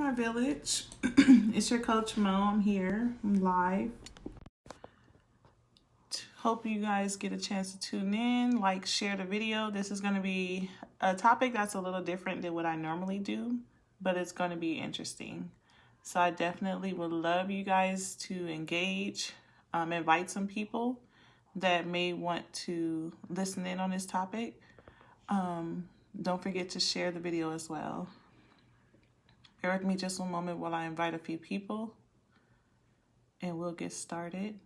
my village. It's your coach Mo. I'm here. I'm live. Hope you guys get a chance to tune in, like, share the video. This is going to be a topic that's a little different than what I normally do, but it's going to be interesting. So I definitely would love you guys to engage, invite some people that may want to listen in on this topic. Don't forget to share the video as well. Bear with me just one moment while I invite a few people and we'll get started.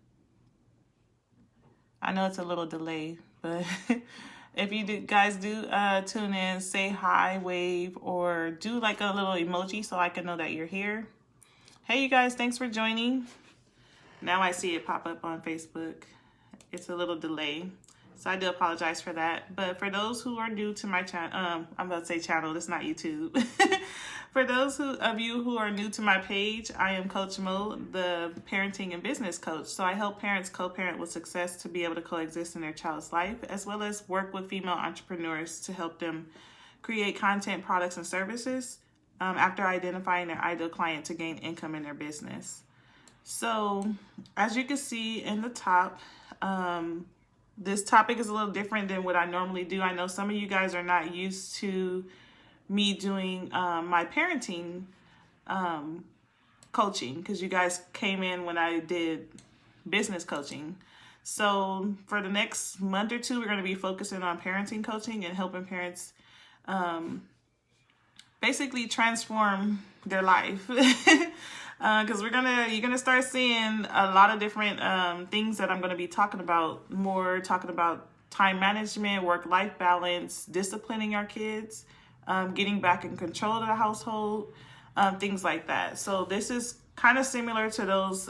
I know it's a little delay, but if you guys do tune in, say hi, wave, or do like a little emoji so I can know that you're here. Hey, you guys, thanks for joining. Now I see it pop up on Facebook. It's a little delay, so I do apologize for that. But for those who are new to my channel, I'm about to say channel, it's not YouTube. For those of you who are new to my page, I am Coach Mo, the parenting and business coach. So I help parents co-parent with success to be able to coexist in their child's life, as well as work with female entrepreneurs to help them create content, products, and services after identifying their ideal client to gain income in their business. So as you can see in the top, this topic is a little different than what I normally do. I know some of you guys are not used to me doing my parenting coaching because you guys came in when I did business coaching. So for the next month or two, we're going to be focusing on parenting coaching and helping parents basically transform their life. Because you're gonna start seeing a lot of different things that I'm going to be talking about time management, work-life balance, disciplining our kids, getting back in control of the household, things like that. So this is kind of similar to those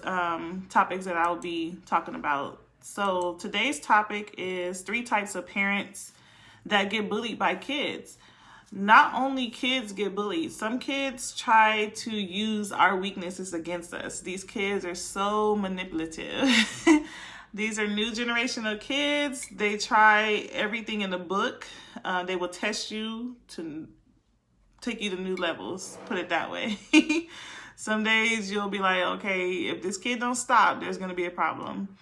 topics that I'll be talking about. So today's topic is 3 types of parents that get bullied by kids. Not only kids get bullied, some kids try to use our weaknesses against us. These kids are so manipulative. These are new generation of kids. They try everything in the book. They will test you to take you to new levels, put it that way. Some days you'll be like, okay, if this kid don't stop, there's going to be a problem.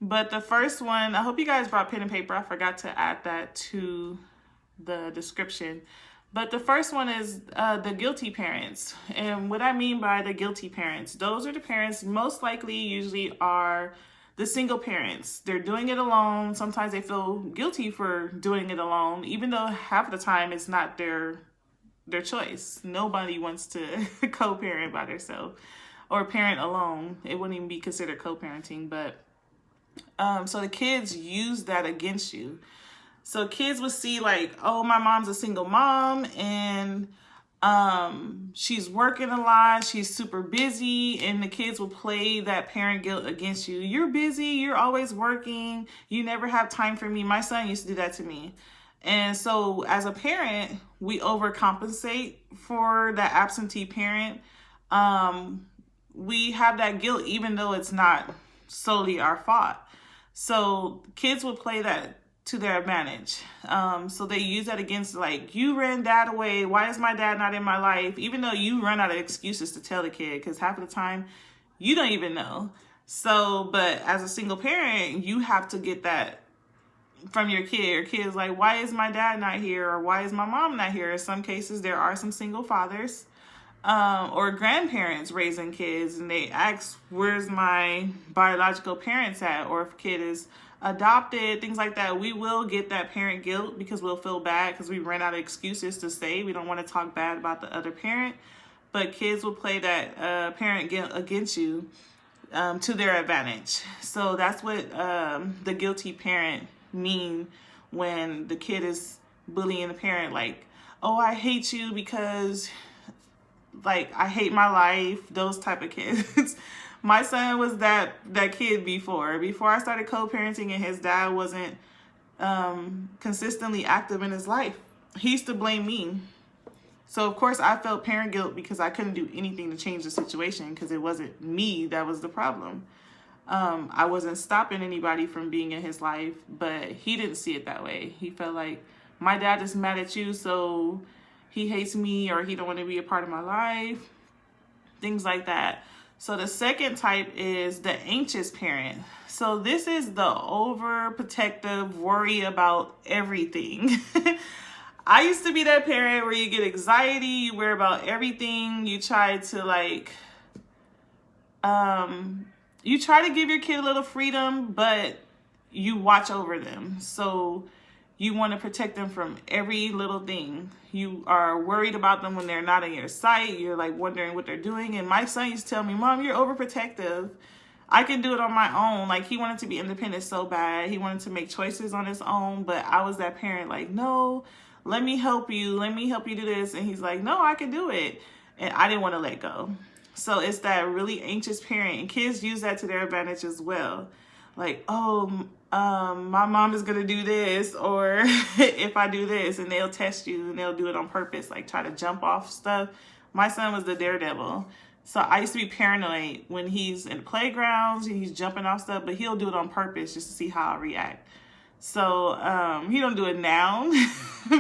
But the first one, I hope you guys brought pen and paper. I forgot to add that to the description. But the first one is the guilty parents. And what I mean by the guilty parents, those are the parents most likely usually are the single parents. They're doing it alone. Sometimes they feel guilty for doing it alone, even though half of the time it's not their choice. Nobody wants to co-parent by themselves or parent alone. It wouldn't even be considered co-parenting. But so the kids use that against you. So kids will see like, oh, my mom's a single mom and she's working a lot. She's super busy. And the kids will play that parent guilt against you. You're busy. You're always working. You never have time for me. My son used to do that to me. And so as a parent, we overcompensate for that absentee parent. We have that guilt even though it's not solely our fault. So kids will play that to their advantage. So they use that against, like, you ran dad away. Why is my dad not in my life? Even though you run out of excuses to tell the kid, because half of the time you don't even know. So, but as a single parent, you have to get that from your kid. Your kid's like, why is my dad not here? Or why is my mom not here? In some cases, there are some single fathers or grandparents raising kids, and they ask, where's my biological parents at? Or if a kid is adopted, things like that, we will get that parent guilt because we'll feel bad because we ran out of excuses to say. We don't want to talk bad about the other parent, but kids will play that parent guilt against you to their advantage. So that's what the guilty parent mean when the kid is bullying the parent, like, oh, I hate you because, like, I hate my life, those type of kids. My son was that kid before I started co-parenting, and his dad wasn't consistently active in his life. He used to blame me. So of course I felt parent guilt because I couldn't do anything to change the situation because it wasn't me that was the problem. I wasn't stopping anybody from being in his life, but he didn't see it that way. He felt like, my dad is mad at you, so he hates me or he don't want to be a part of my life. things like that. So the second type is the anxious parent. So this is the overprotective, worry about everything. I used to be that parent where you get anxiety, you worry about everything, you try to like, you try to give your kid a little freedom, but you watch over them. So you want to protect them from every little thing. You are worried about them when they're not in your sight. You're like wondering what they're doing. And my son used to tell me, Mom, you're overprotective. I can do it on my own. Like, he wanted to be independent so bad. He wanted to make choices on his own. But I was that parent like, no, let me help you. Let me help you do this. And he's like, no, I can do it. And I didn't want to let go. So it's that really anxious parent. And kids use that to their advantage as well. Like, oh, my mom is going to do this, or if I do this, and they'll test you and they'll do it on purpose, like try to jump off stuff. My son was the daredevil. So I used to be paranoid when he's in playgrounds and he's jumping off stuff, but he'll do it on purpose just to see how I react. So he don't do it now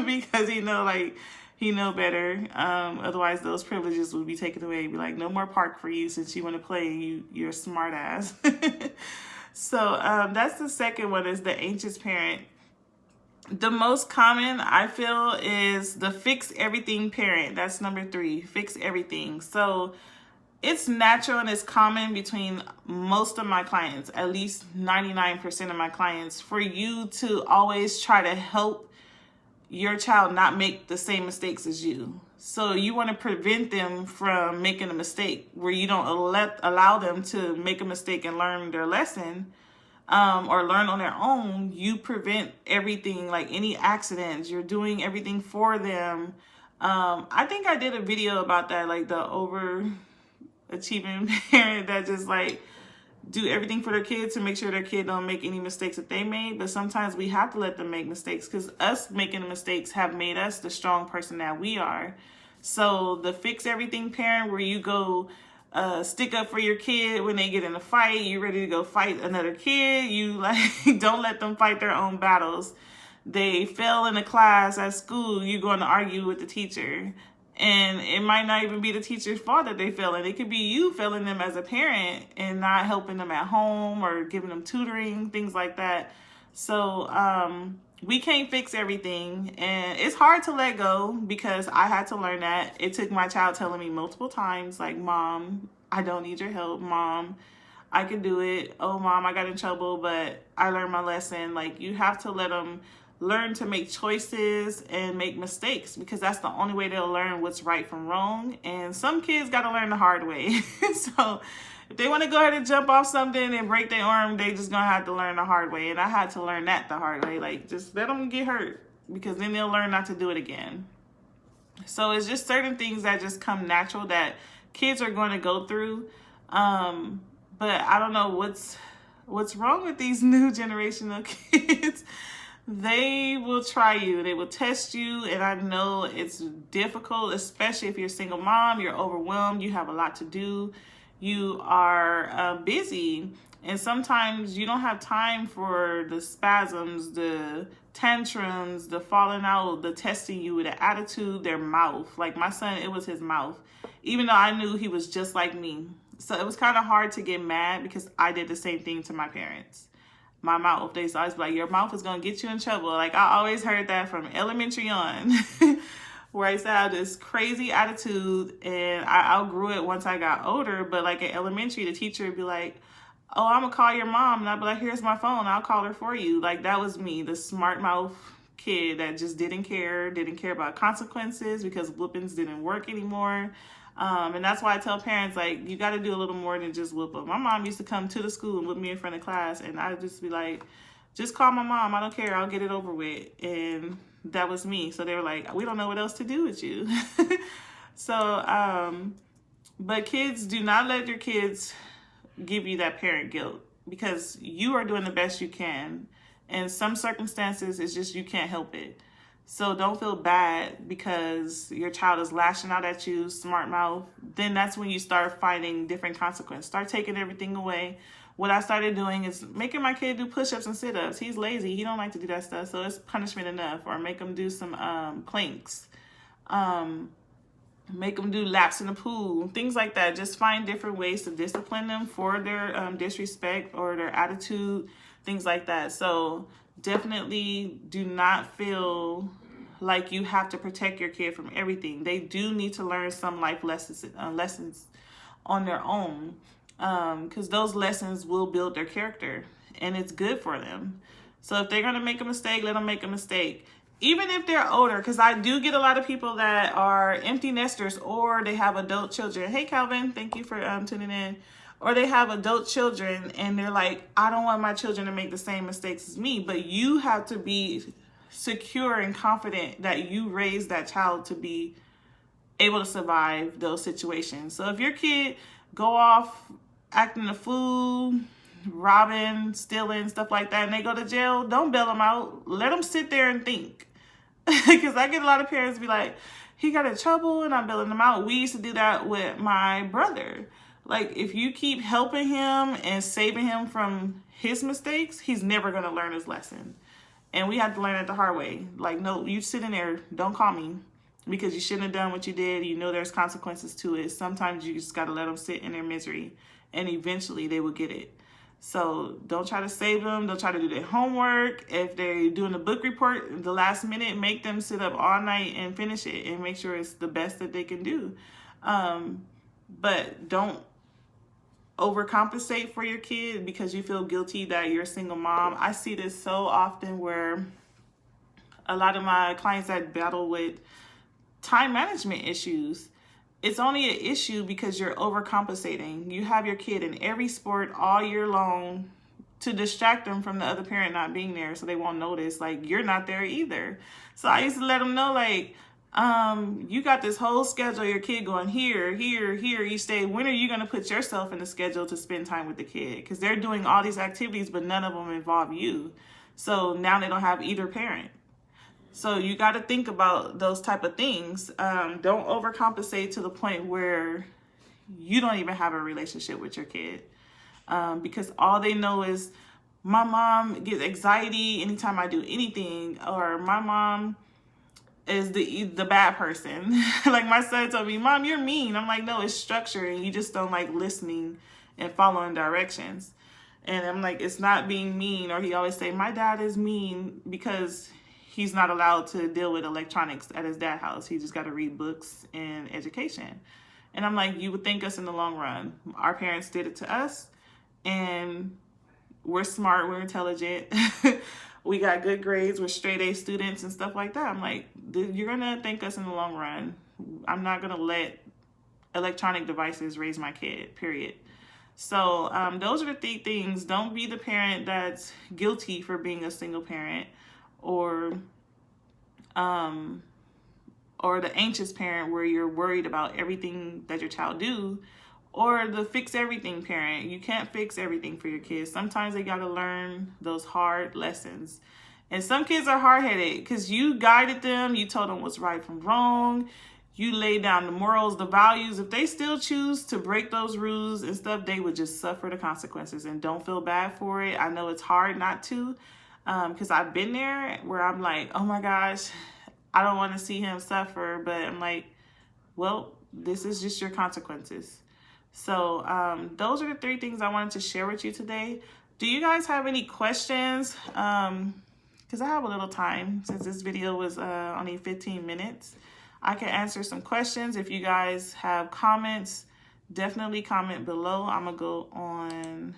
because he know better. Otherwise those privileges would be taken away. Be like, no more park for you since you want to play. You're a smart ass. So that's the second one, is the anxious parent. The most common, I feel, is the fix everything parent. That's number 3, fix everything. So it's natural and it's common between most of my clients, at least 99% of my clients, for you to always try to help your child not make the same mistakes as you. So you want to prevent them from making a mistake, where you don't allow them to make a mistake and learn their lesson, or learn on their own. You prevent everything, like any accidents. You're doing everything for them. I think I did a video about that, like the overachieving parent that just like do everything for their kids to make sure their kid don't make any mistakes that they made. But sometimes we have to let them make mistakes, because us making mistakes have made us the strong person that we are. So the fix everything parent, where you go stick up for your kid when they get in a fight, you're ready to go fight another kid. You like don't let them fight their own battles. They fail in a class at school, you're going to argue with the teacher. And it might not even be the teacher's fault that they fail. It could be you failing them as a parent and not helping them at home or giving them tutoring, things like that. So we can't fix everything. And it's hard to let go, because I had to learn that. It took my child telling me multiple times, like, Mom, I don't need your help. Mom, I can do it. Oh, Mom, I got in trouble, but I learned my lesson. Like, you have to let them learn to make choices and make mistakes, because that's the only way they'll learn what's right from wrong. And some kids got to learn the hard way. So if they want to go ahead and jump off something and break their arm, they just going to have to learn the hard way. And I had to learn that the hard way. Like, just let them get hurt, because then they'll learn not to do it again. So it's just certain things that just come natural that kids are going to go through. But I don't know what's wrong with these new generation of kids. They will try you. They will test you. And I know it's difficult, especially if you're a single mom, you're overwhelmed, you have a lot to do, you are busy. And sometimes you don't have time for the spasms, the tantrums, the falling out, the testing you with an attitude, their mouth. Like my son, it was his mouth, even though I knew he was just like me. So it was kind of hard to get mad, because I did the same thing to my parents. My mouth, they always be like, your mouth is going to get you in trouble. Like, I always heard that from elementary on, where I used to have this crazy attitude, and I outgrew it once I got older. But like in elementary, the teacher would be like, oh, I'm going to call your mom. And I'd be like, here's my phone. I'll call her for you. Like, that was me, the smart mouth kid that just didn't care about consequences, because whoopings didn't work anymore. And that's why I tell parents, like, you got to do a little more than just whoop them. My mom used to come to the school and whip me in front of class, and I'd just be like, just call my mom. I don't care. I'll get it over with. And that was me. So they were like, we don't know what else to do with you. So, but kids, do not let your kids give you that parent guilt, because you are doing the best you can. In some circumstances, it's just you can't help it. So don't feel bad because your child is lashing out at you, smart mouth. Then that's when you start finding different consequences. Start taking everything away. What I started doing is making my kid do push-ups and sit-ups. He's lazy. He don't like to do that stuff. So it's punishment enough. Or make him do some planks. make them do laps in the pool, things like that. Just find different ways to discipline them for their disrespect or their attitude, things like that. So definitely do not feel like you have to protect your kid from everything. They do need to learn some life lessons on their own, because those lessons will build their character and it's good for them. So if they're going to make a mistake, let them make a mistake. Even if they're older, because I do get a lot of people that are empty nesters or they have adult children. Hey, Calvin, thank you for tuning in. Or they have adult children and they're like, I don't want my children to make the same mistakes as me. But you have to be secure and confident that you raised that child to be able to survive those situations. So if your kid go off acting a fool, robbing, stealing, stuff like that, and they go to jail, don't bail them out. Let them sit there and think. Because I get a lot of parents be like, he got in trouble and I'm bailing him out. We used to do that with my brother. Like, if you keep helping him and saving him from his mistakes, he's never going to learn his lesson. And we had to learn it the hard way. Like, no, you sit in there, don't call me, because you shouldn't have done what you did. You know there's consequences to it. Sometimes you just got to let them sit in their misery, and eventually they will get it. So don't try to save them. Don't try to do their homework. If they're doing a book report at the last minute, make them sit up all night and finish it and make sure it's the best that they can do. But don't overcompensate for your kid because you feel guilty that you're a single mom. I see this so often where a lot of my clients that battle with time management issues, it's only an issue because you're overcompensating. You have your kid in every sport all year long to distract them from the other parent not being there, so they won't notice, like, you're not there either. So I used to let them know, like, you got this whole schedule, your kid going here, here, here, each day. When are you going to put yourself in the schedule to spend time with the kid? Because they're doing all these activities, but none of them involve you. So now they don't have either parent. So you got to think about those type of things. Don't overcompensate to the point where you don't even have a relationship with your kid. Because all they know is my mom gets anxiety anytime I do anything, or my mom is the bad person. Like my son told me, Mom, you're mean. I'm like, no, it's structure and you just don't like listening and following directions. And I'm like, it's not being mean. Or he always say, my dad is mean because he's not allowed to deal with electronics at his dad's house. He just got to read books and education. And I'm like, you would think us in the long run. Our parents did it to us, and we're smart, we're intelligent. We got good grades, we're straight A students and stuff like that. I'm like, you're going to thank us in the long run. I'm not going to let electronic devices raise my kid, period. So those are the three things. Don't be the parent that's guilty for being a single parent, or the anxious parent where you're worried about everything that your child do, or the fix everything parent. You can't fix everything for your kids. Sometimes they got to learn those hard lessons. And some kids are hard-headed because you guided them, you told them what's right from wrong, you laid down the morals, the values. If they still choose to break those rules and stuff, they would just suffer the consequences, and don't feel bad for it. I know it's hard not to, because I've been there where I'm like, oh my gosh, I don't want to see him suffer, but I'm like, well, this is just your consequences. So those are the three things I wanted to share with you today. Do you guys have any questions? Because I have a little time since this video was only 15 minutes. I can answer some questions. If you guys have comments, definitely comment below. I'm going to go on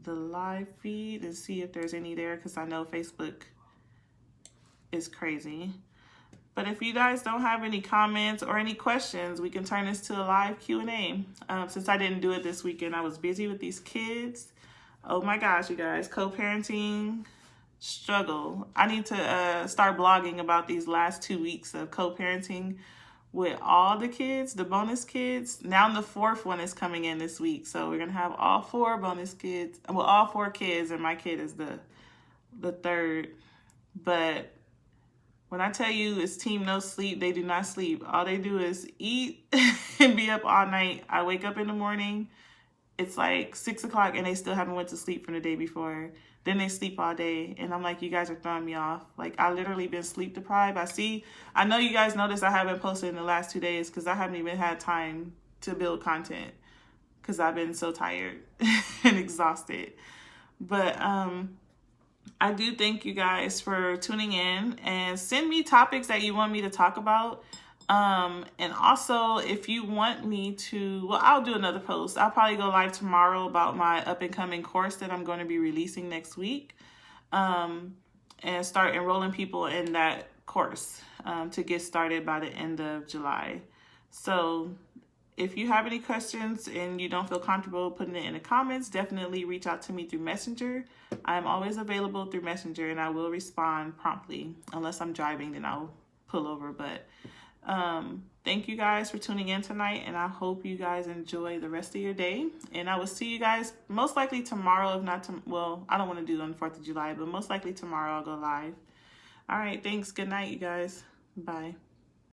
the live feed and see if there's any there, because I know Facebook is crazy. But if you guys don't have any comments or any questions, we can turn this to a live Q&A. Since I didn't do it this weekend, I was busy with these kids. Oh my gosh, you guys, co-parenting struggle. I need to start blogging about these last 2 weeks of co-parenting with all the kids, the bonus kids. Now the fourth one is coming in this week. So we're going to have all 4 bonus kids. Well, all 4 kids, and my kid is the third. But when I tell you it's team no sleep, they do not sleep. All they do is eat and be up all night. I wake up in the morning. It's like 6 o'clock and they still haven't went to sleep from the day before. Then they sleep all day. And I'm like, you guys are throwing me off. Like, I literally been sleep deprived. I know you guys noticed I haven't posted in the last 2 days because I haven't even had time to build content because I've been so tired and exhausted. But I do thank you guys for tuning in, and send me topics that you want me to talk about. And also, if you want me to, well, I'll do another post. I'll probably go live tomorrow about my up and coming course that I'm going to be releasing next week, and start enrolling people in that course to get started by the end of July. So if you have any questions and you don't feel comfortable putting it in the comments, definitely reach out to me through Messenger. I'm always available through Messenger, and I will respond promptly. Unless I'm driving, then I'll pull over. But thank you guys for tuning in tonight, and I hope you guys enjoy the rest of your day. And I will see you guys most likely tomorrow, if not well, I don't want to do it on the 4th of July, but most likely tomorrow I'll go live. All right, thanks. Good night, you guys. Bye.